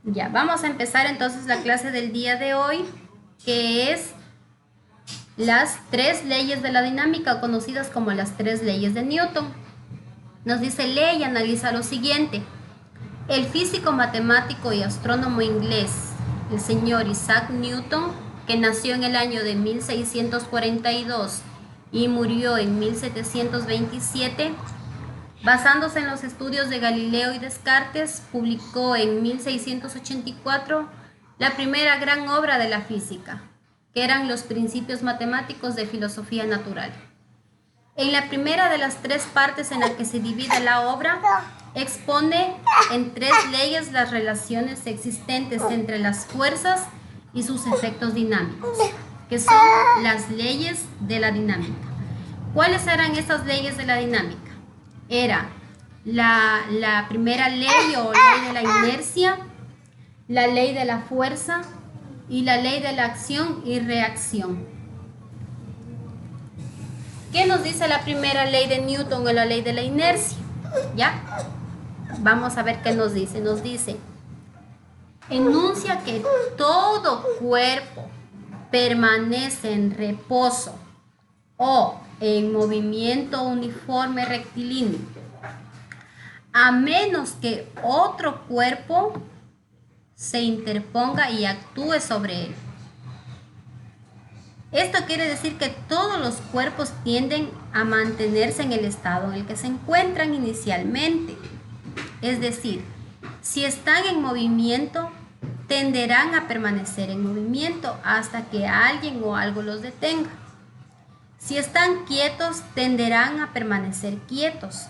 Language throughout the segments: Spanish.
Ya, vamos a empezar entonces la clase del día de hoy, que es las tres leyes de la dinámica, conocidas como las tres leyes de Newton. Nos dice, lee y analiza lo siguiente. El físico, matemático y astrónomo inglés, el señor Isaac Newton, que nació en el año de 1642 y murió en 1727, basándose en los estudios de Galileo y Descartes, publicó en 1684 la primera gran obra de la física, que eran los Principios Matemáticos de Filosofía Natural. En la primera de las tres partes en la que se divide la obra, expone en tres leyes las relaciones existentes entre las fuerzas y sus efectos dinámicos, que son las leyes de la dinámica. ¿Cuáles eran estas leyes de la dinámica? Era la primera ley o ley de la inercia, la ley de la fuerza y la ley de la acción y reacción. ¿Qué nos dice la primera ley de Newton o la ley de la inercia? ¿Ya? Vamos a ver qué nos dice. Nos dice, enuncia que todo cuerpo permanece en reposo o en movimiento uniforme rectilíneo, a menos que otro cuerpo se interponga y actúe sobre él. Esto quiere decir que todos los cuerpos tienden a mantenerse en el estado en el que se encuentran inicialmente. Es decir, si están en movimiento, tenderán a permanecer en movimiento hasta que alguien o algo los detenga. Si están quietos, tenderán a permanecer quietos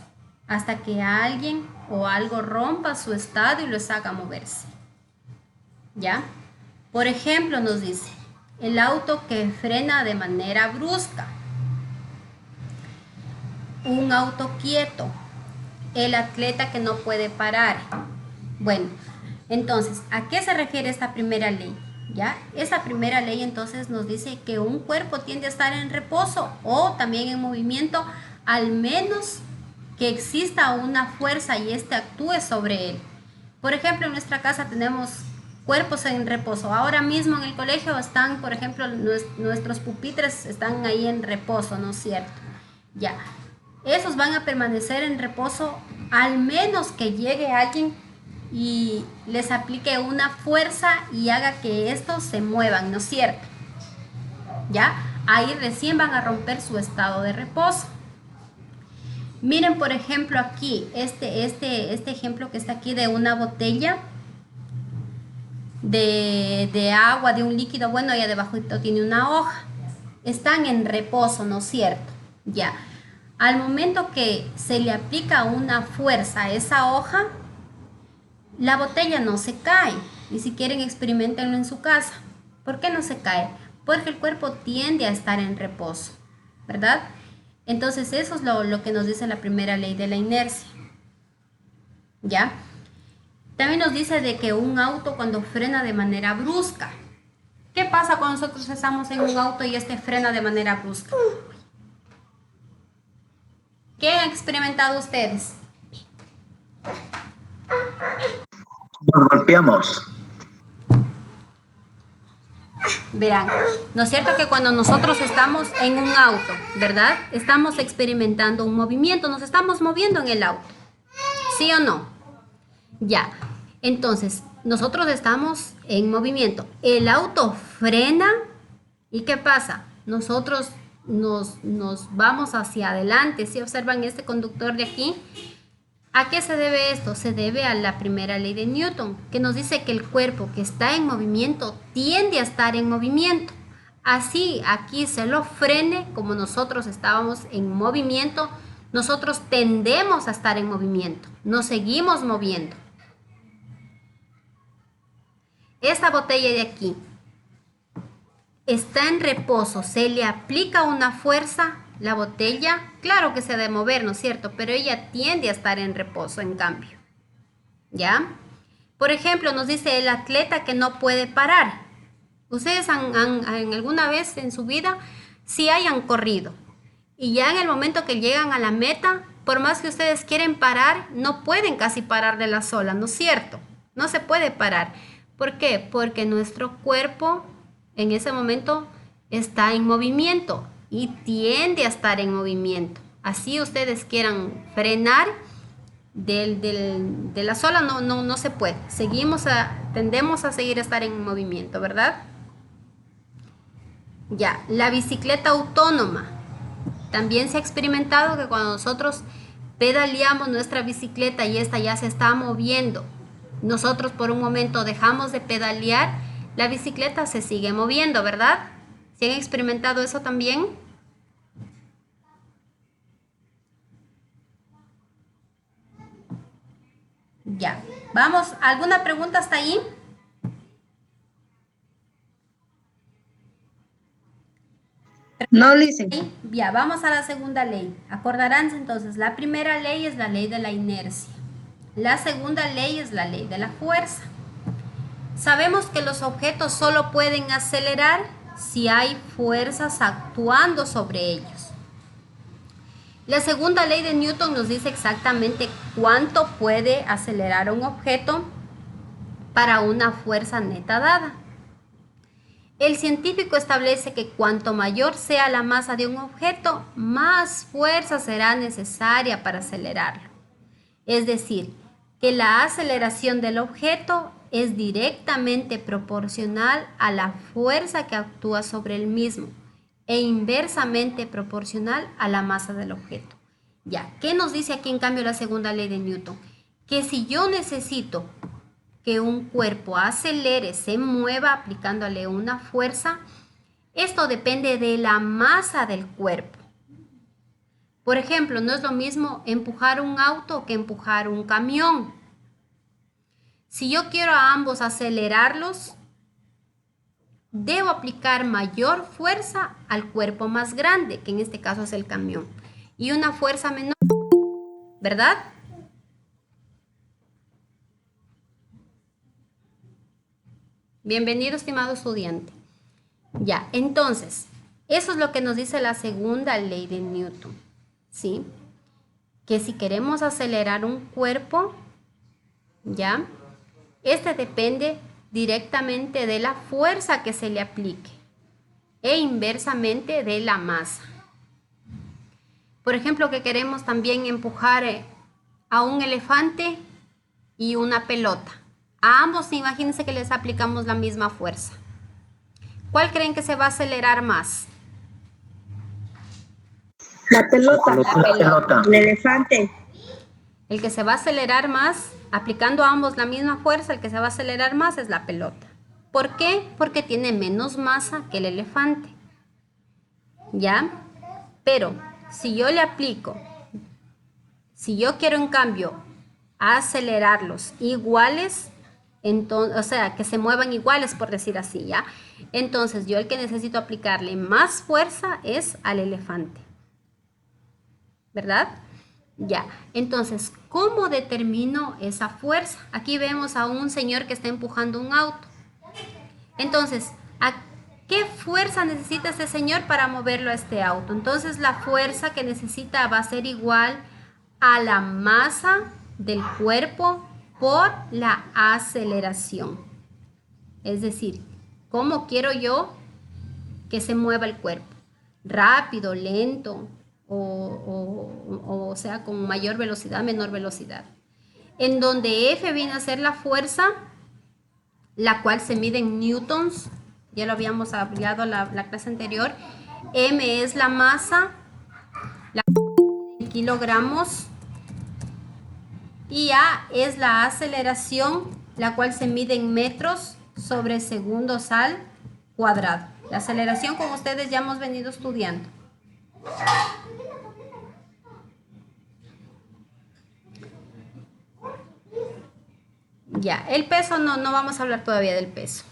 hasta que alguien o algo rompa su estado y los haga moverse. ¿Ya? Por ejemplo, nos dice, el auto que frena de manera brusca, un auto quieto, el atleta que no puede parar. Bueno, entonces, ¿a qué se refiere esta primera ley? ¿Ya? Esa primera ley entonces nos dice que un cuerpo tiende a estar en reposo o también en movimiento, al menos que exista una fuerza y éste actúe sobre él. Por ejemplo, en nuestra casa tenemos cuerpos en reposo. Ahora mismo en el colegio están, por ejemplo, nuestros pupitres están ahí en reposo, ¿no es cierto? Ya. Esos van a permanecer en reposo al menos que llegue alguien y les aplique una fuerza y haga que estos se muevan, ¿no es cierto? ¿Ya? Ahí recién van a romper su estado de reposo. Miren, por ejemplo, aquí, este ejemplo que está aquí de una botella de agua, de un líquido, bueno, allá debajo tiene una hoja. Están en reposo, ¿no es cierto? Ya. Al momento que se le aplica una fuerza a esa hoja, la botella no se cae. Y si quieren, experimentenlo en su casa. ¿Por qué no se cae? Porque el cuerpo tiende a estar en reposo, ¿verdad? Entonces eso es lo que nos dice la primera ley de la inercia. ¿Ya? También nos dice de que un auto cuando frena de manera brusca. ¿Qué pasa cuando nosotros estamos en un auto y este frena de manera brusca? ¿Qué han experimentado ustedes? Nos golpeamos. Verán, ¿no es cierto que cuando nosotros estamos en un auto, ¿verdad? Estamos experimentando un movimiento, nos estamos moviendo en el auto. ¿Sí o no? Ya. Entonces, nosotros estamos en movimiento. El auto frena y ¿qué pasa? Nosotros nos vamos hacia adelante. Si observan este conductor de aquí, ¿a qué se debe esto? Se debe a la primera ley de Newton, que nos dice que el cuerpo que está en movimiento tiende a estar en movimiento. Así, aquí se lo frene, como nosotros estábamos en movimiento, nosotros tendemos a estar en movimiento, nos seguimos moviendo. Esta botella de aquí está en reposo, se le aplica una fuerza, la botella, claro que se debe mover, ¿no es cierto? Pero ella tiende a estar en reposo, en cambio. ¿Ya? Por ejemplo, nos dice el atleta que no puede parar. Ustedes han alguna vez en su vida, sí hayan corrido. Y ya en el momento que llegan a la meta, por más que ustedes quieren parar, no pueden casi parar de la sola, ¿no es cierto? No se puede parar. ¿Por qué? Porque nuestro cuerpo en ese momento está en movimiento y tiende a estar en movimiento. Así ustedes quieran frenar de la sola, no se puede. Tendemos a seguir a estar en movimiento, ¿verdad? Ya, la bicicleta autónoma. También se ha experimentado que cuando nosotros pedaleamos nuestra bicicleta y esta ya se está moviendo, nosotros por un momento dejamos de pedalear, la bicicleta se sigue moviendo, ¿verdad? ¿Se han experimentado eso también? Ya, vamos, ¿alguna pregunta hasta ahí? No, listen. Ya, vamos a la segunda ley. Acordarán entonces, la primera ley es la ley de la inercia. La segunda ley es la ley de la fuerza. Sabemos que los objetos solo pueden acelerar si hay fuerzas actuando sobre ellos. La segunda ley de Newton nos dice exactamente cuánto puede acelerar un objeto para una fuerza neta dada. El científico establece que cuanto mayor sea la masa de un objeto, más fuerza será necesaria para acelerarlo. Es decir, que la aceleración del objeto es directamente proporcional a la fuerza que actúa sobre el mismo e inversamente proporcional a la masa del objeto. Ya, ¿qué nos dice aquí en cambio la segunda ley de Newton? Que si yo necesito que un cuerpo acelere, se mueva aplicándole una fuerza, esto depende de la masa del cuerpo. Por ejemplo, no es lo mismo empujar un auto que empujar un camión. Si yo quiero a ambos acelerarlos, debo aplicar mayor fuerza al cuerpo más grande, que en este caso es el camión, y una fuerza menor, ¿verdad? Bienvenido, estimado estudiante. Ya, entonces, eso es lo que nos dice la segunda ley de Newton, ¿sí? Que si queremos acelerar un cuerpo, ¿ya? Este depende directamente de la fuerza que se le aplique e inversamente de la masa. Por ejemplo, que queremos también empujar a un elefante y una pelota. A ambos, imagínense que les aplicamos la misma fuerza. ¿Cuál creen que se va a acelerar más? La pelota. La pelota. El elefante. El que se va a acelerar más, aplicando a ambos la misma fuerza, el que se va a acelerar más es la pelota. ¿Por qué? Porque tiene menos masa que el elefante. ¿Ya? Pero si yo le aplico, si yo quiero en cambio acelerarlos iguales, entonces, o sea, que se muevan iguales por decir así, ¿ya? Entonces yo el que necesito aplicarle más fuerza es al elefante. ¿Verdad? Ya, entonces, ¿cómo determino esa fuerza? Aquí vemos a un señor que está empujando un auto. Entonces, ¿a qué fuerza necesita ese señor para moverlo a este auto? Entonces, la fuerza que necesita va a ser igual a la masa del cuerpo por la aceleración. Es decir, ¿cómo quiero yo que se mueva el cuerpo? Rápido, lento, o sea, con mayor velocidad, menor velocidad. En donde F viene a ser la fuerza, la cual se mide en newtons, ya lo habíamos hablado la clase anterior. M es la masa, en kilogramos, y A es la aceleración, la cual se mide en metros sobre segundos al cuadrado. La aceleración, como ustedes ya hemos venido estudiando. Ya, el peso no vamos a hablar todavía del peso.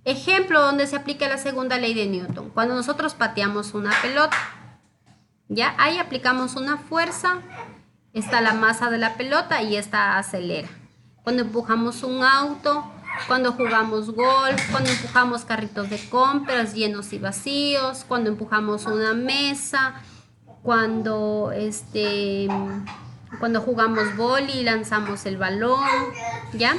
Ejemplo donde se aplica la segunda ley de Newton. Cuando nosotros pateamos una pelota, ya ahí aplicamos una fuerza, está la masa de la pelota y esta acelera. Cuando empujamos un auto, cuando jugamos golf, cuando empujamos carritos de compras llenos y vacíos, cuando empujamos una mesa, cuando jugamos vóley y lanzamos el balón, ¿ya?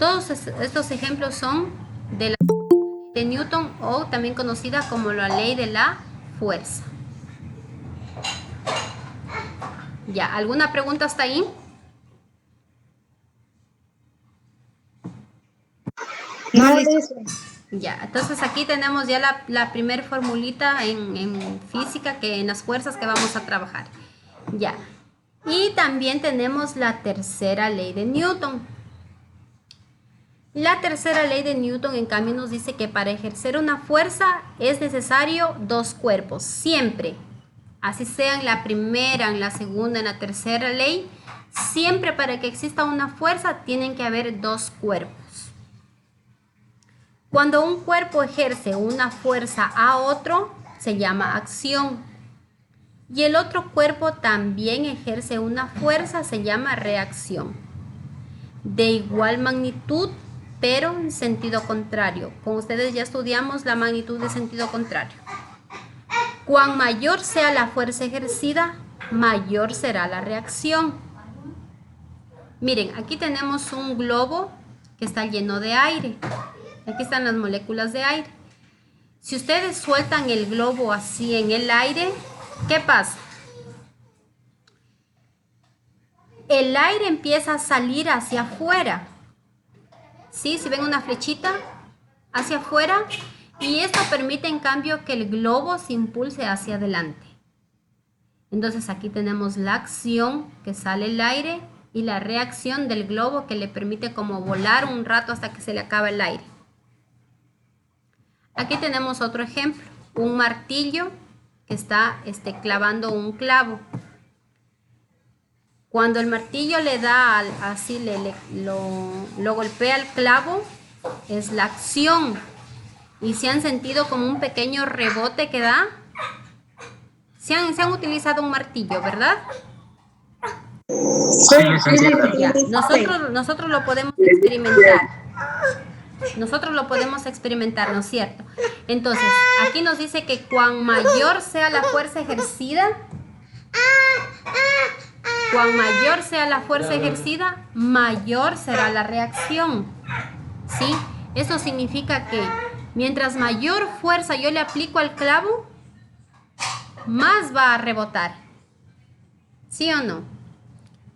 Todos estos ejemplos son de la ley de Newton, o también conocida como la ley de la fuerza. Ya, ¿alguna pregunta hasta ahí? No, listen. Ya, entonces aquí tenemos ya la primer formulita en física, que en las fuerzas que vamos a trabajar. Ya, y también tenemos la tercera ley de Newton. La tercera ley de Newton, en cambio, nos dice que para ejercer una fuerza es necesario dos cuerpos, siempre. Así sea en la primera, en la segunda, en la tercera ley, siempre para que exista una fuerza tienen que haber dos cuerpos. Cuando un cuerpo ejerce una fuerza a otro, se llama acción. Y el otro cuerpo también ejerce una fuerza, se llama reacción. De igual magnitud, pero en sentido contrario. Con ustedes ya estudiamos la magnitud de sentido contrario. Cuan mayor sea la fuerza ejercida, mayor será la reacción. Miren, aquí tenemos un globo que está lleno de aire. Aquí están las moléculas de aire. Si ustedes sueltan el globo así en el aire, ¿qué pasa? El aire empieza a salir hacia afuera. ¿Sí? Si ven una flechita hacia afuera, y esto permite en cambio que el globo se impulse hacia adelante. Entonces aquí tenemos la acción, que sale el aire, y la reacción del globo, que le permite como volar un rato hasta que se le acaba el aire. Aquí tenemos otro ejemplo, un martillo que está clavando un clavo. Cuando el martillo le da así, lo golpea el clavo, es la acción. Y se han sentido como un pequeño rebote que da. Se han utilizado un martillo, ¿verdad? Sí, licenciada. Ya, nosotros lo podemos experimentar. Nosotros lo podemos experimentar, ¿no es cierto? Entonces, aquí nos dice que cuan mayor sea la fuerza ejercida, mayor será la reacción. ¿Sí? Eso significa que mientras mayor fuerza yo le aplico al clavo, más va a rebotar. ¿Sí o no?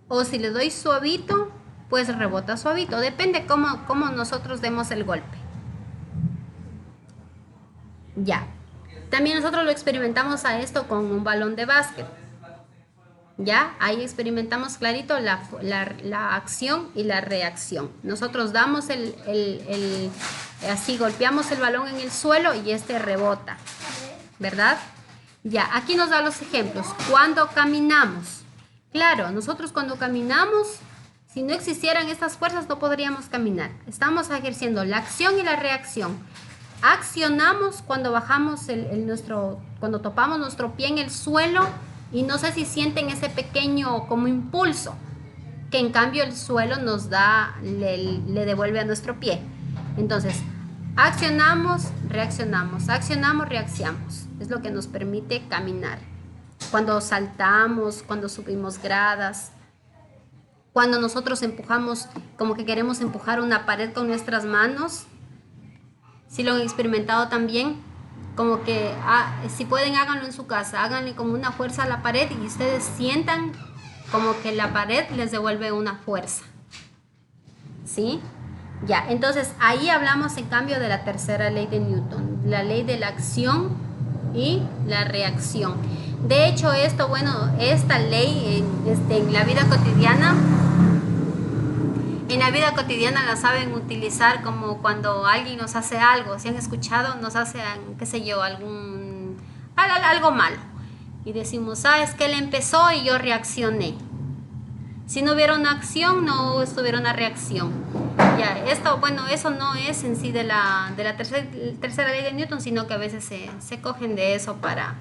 O si le doy suavito, pues rebota suavito. Depende cómo nosotros demos el golpe. Ya. También nosotros lo experimentamos a esto con un balón de básquet. Ya, ahí experimentamos clarito la acción y la reacción. Nosotros damos así golpeamos el balón en el suelo y este rebota, ¿verdad? Ya, aquí nos da los ejemplos. Cuando caminamos, claro, nosotros cuando caminamos, si no existieran estas fuerzas no podríamos caminar. Estamos ejerciendo la acción y la reacción. Accionamos cuando bajamos cuando topamos nuestro pie en el suelo, y no sé si sienten ese pequeño como impulso, que en cambio el suelo nos da, le devuelve a nuestro pie. Entonces, accionamos, reaccionamos, accionamos, reaccionamos. Es lo que nos permite caminar. Cuando saltamos, cuando subimos gradas, cuando nosotros empujamos, como que queremos empujar una pared con nuestras manos. Si lo han experimentado también, como que si pueden háganlo en su casa, háganle como una fuerza a la pared y ustedes sientan como que la pared les devuelve una fuerza. ¿Sí? Ya, entonces ahí hablamos en cambio de la tercera ley de Newton, la ley de la acción y la reacción. De hecho, esta ley en la vida cotidiana, la saben utilizar como cuando alguien nos hace algo. Si han escuchado, nos hace, qué sé yo, algo malo. Y decimos, es que él empezó y yo reaccioné. Si no hubiera una acción, no estuviera una reacción. Ya, eso no es en sí de la tercera ley de Newton, sino que a veces se cogen de eso para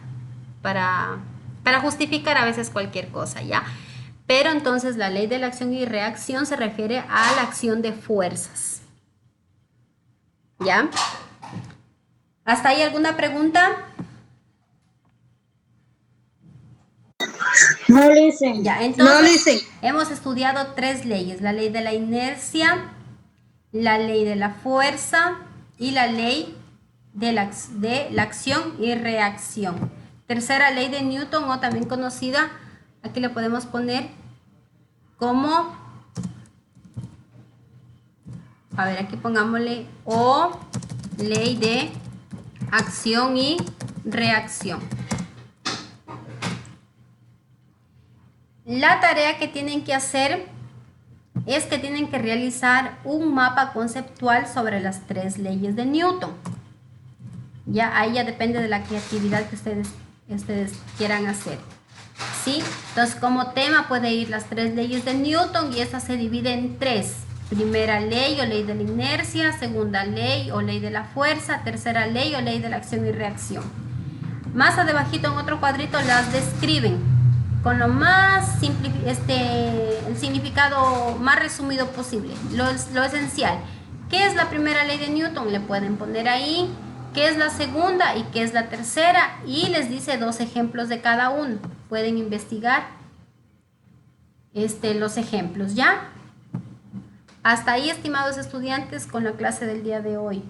justificar a veces cualquier cosa, ¿ya? Pero entonces la ley de la acción y reacción se refiere a la acción de fuerzas. ¿Ya? ¿Hasta ahí alguna pregunta? No listen. Ya, entonces hemos estudiado tres leyes: la ley de la inercia, la ley de la fuerza y la ley de la acción y reacción. Tercera ley de Newton, o también conocida, aquí le podemos poner como, a ver, aquí pongámosle o ley de acción y reacción. La tarea que tienen que hacer es que tienen que realizar un mapa conceptual sobre las 3 leyes de Newton. Ya ahí ya depende de la creatividad que ustedes quieran hacer. ¿Sí? Entonces como tema puede ir las 3 leyes de Newton y esta se divide en 3. Primera ley o ley de la inercia, segunda ley o ley de la fuerza, tercera ley o ley de la acción y reacción. Más abajito en otro cuadrito las describen con lo más el significado más resumido posible, lo esencial. ¿Qué es la primera ley de Newton? Le pueden poner ahí. ¿Qué es la segunda y qué es la tercera? Y les dice 2 ejemplos de cada uno. Pueden investigar los ejemplos, ¿ya? Hasta ahí, estimados estudiantes, con la clase del día de hoy.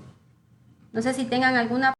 No sé si tengan alguna